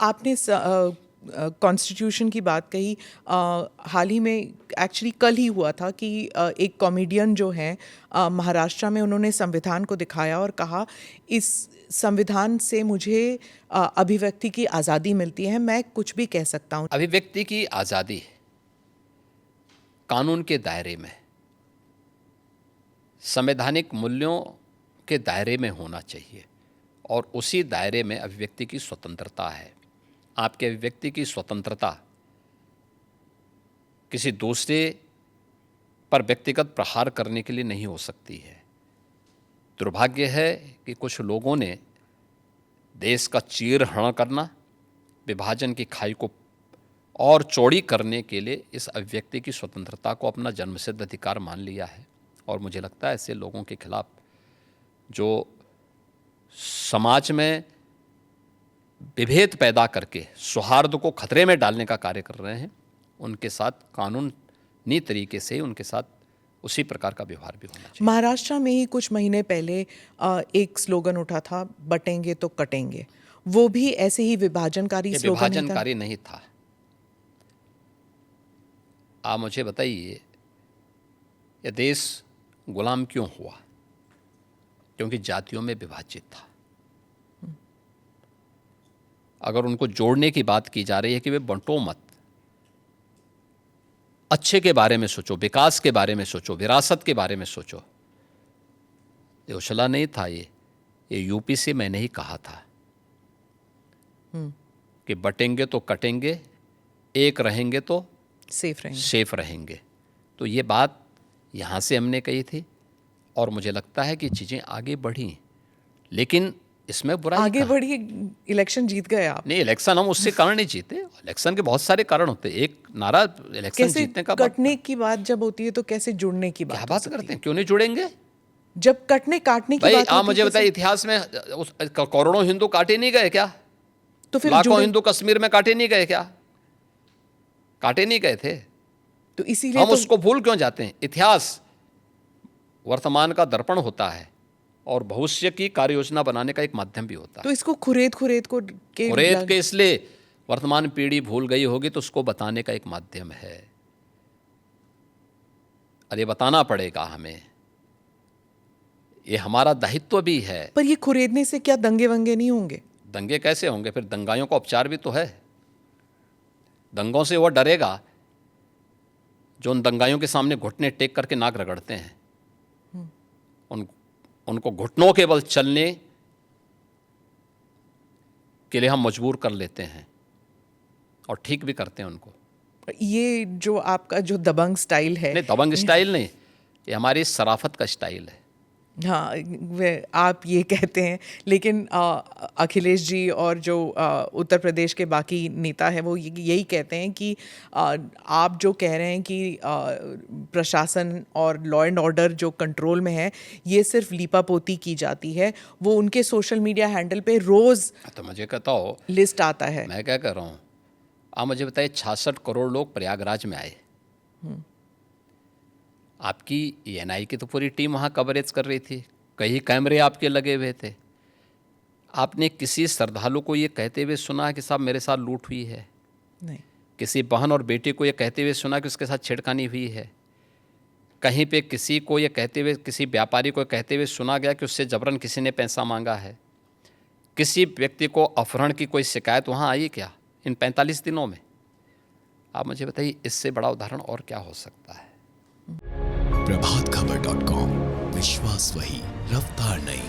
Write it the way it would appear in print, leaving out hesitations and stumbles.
आपने कॉन्स्टिट्यूशन की बात कही। हाल ही में एक्चुअली कल ही हुआ था कि एक कॉमेडियन जो हैं महाराष्ट्र में, उन्होंने संविधान को दिखाया और कहा इस संविधान से मुझे अभिव्यक्ति की आज़ादी मिलती है, मैं कुछ भी कह सकता हूँ। अभिव्यक्ति की आज़ादी कानून के दायरे में, संवैधानिक मूल्यों के दायरे में होना चाहिए और उसी दायरे में अभिव्यक्ति की स्वतंत्रता है। आपकी अभिव्यक्ति की स्वतंत्रता किसी दूसरे पर व्यक्तिगत प्रहार करने के लिए नहीं हो सकती है। दुर्भाग्य है कि कुछ लोगों ने देश का चीरहरण करना, विभाजन की खाई को और चौड़ी करने के लिए इस अभिव्यक्ति की स्वतंत्रता को अपना जन्मसिद्ध अधिकार मान लिया है। और मुझे लगता है ऐसे लोगों के खिलाफ जो समाज में विभेद पैदा करके सौहार्द को खतरे में डालने का कार्य कर रहे हैं, उनके साथ कानूनी तरीके से उनके साथ उसी प्रकार का व्यवहार भी होना चाहिए। महाराष्ट्र में ही कुछ महीने पहले एक स्लोगन उठा था, बटेंगे तो कटेंगे। वो भी ऐसे ही विभाजनकारी स्लोगन ही था? विभाजनकारी नहीं था। आप मुझे बताइए, यह देश गुलाम क्यों हुआ? क्योंकि जातियों में विभाजित था। अगर उनको जोड़ने की बात की जा रही है कि वे बंटो मत, अच्छे के बारे में सोचो, विकास के बारे में सोचो, विरासत के बारे में सोचो। ये उछला नहीं था, ये यूपी से मैंने ही कहा था कि बटेंगे तो कटेंगे, एक रहेंगे तो सेफ रहेंगे। तो ये बात यहाँ से हमने कही थी और मुझे लगता है कि चीज़ें आगे बढ़ी, लेकिन इसमें बुराई आगे बढ़ी। इलेक्शन जीत गए आप? नहीं, इलेक्शन हम उससे कारण नहीं जीते। इलेक्शन के बहुत सारे कारण होते हैं। एक नारा इलेक्शन जीतने का कटने की बात जब होती है तो कैसे जुड़ने की बात? क्या बात करते हैं, क्यों नहीं जुड़ेंगे? जब कटने काटने की बात आप मुझे बताइए, इतिहास में करोड़ों हिंदू काटे नहीं गए क्या? तो फिर लाखों हिंदू कश्मीर में काटे नहीं गए क्या? काटे नहीं गए थे। तो इसीलिए हम उसको भूल क्यों जाते हैं? इतिहास वर्तमान का दर्पण होता है और भविष्य की कार्य योजना बनाने का एक माध्यम भी होता है। तो इसको खुरेद के इसलिए वर्तमान पीढ़ी भूल गई होगी तो उसको बताने का एक माध्यम है। अरे बताना पड़ेगा हमें, ये हमारा दायित्व भी है। पर ये खुरेदने से क्या दंगे वंगे नहीं होंगे? दंगे कैसे होंगे? फिर दंगाइयों का उपचार भी तो है। दंगों से वो डरेगा जो उन दंगाइयों के सामने घुटने टेक करके नाक रगड़ते हैं। उनको घुटनों के बल चलने के लिए हम मजबूर कर लेते हैं और ठीक भी करते हैं उनको। ये जो आपका जो दबंग स्टाइल है, नहीं, दबंग स्टाइल नहीं, ये हमारी शराफत का स्टाइल है। हाँ, आप ये कहते हैं, लेकिन अखिलेश जी और जो उत्तर प्रदेश के बाकी नेता हैं वो यही कहते हैं कि आप जो कह रहे हैं कि प्रशासन और लॉ एंड ऑर्डर जो कंट्रोल में है, ये सिर्फ लीपापोती की जाती है। वो उनके सोशल मीडिया हैंडल पे रोज़ तो मुझे कहता हो लिस्ट आता है। मैं क्या कर रहा हूँ? आप मुझे बताइए, 66 करोड़ लोग प्रयागराज में आए। आपकी एएनआई की तो पूरी टीम वहाँ कवरेज कर रही थी, कई कैमरे आपके लगे हुए थे। आपने किसी श्रद्धालु को ये कहते हुए सुना कि साहब मेरे साथ लूट हुई है? नहीं। किसी बहन और बेटी को ये कहते हुए सुना कि उसके साथ छेड़खानी हुई है? कहीं पे किसी को ये कहते हुए, किसी व्यापारी को कहते हुए सुना गया कि उससे जबरन किसी ने पैसा मांगा है? किसी व्यक्ति को अपहरण की कोई शिकायत वहाँ आई क्या इन 45 दिनों में? आप मुझे बताइए, इससे बड़ा उदाहरण और क्या हो सकता है? प्रभातखबर.com, विश्वास वही, रफ्तार नहीं।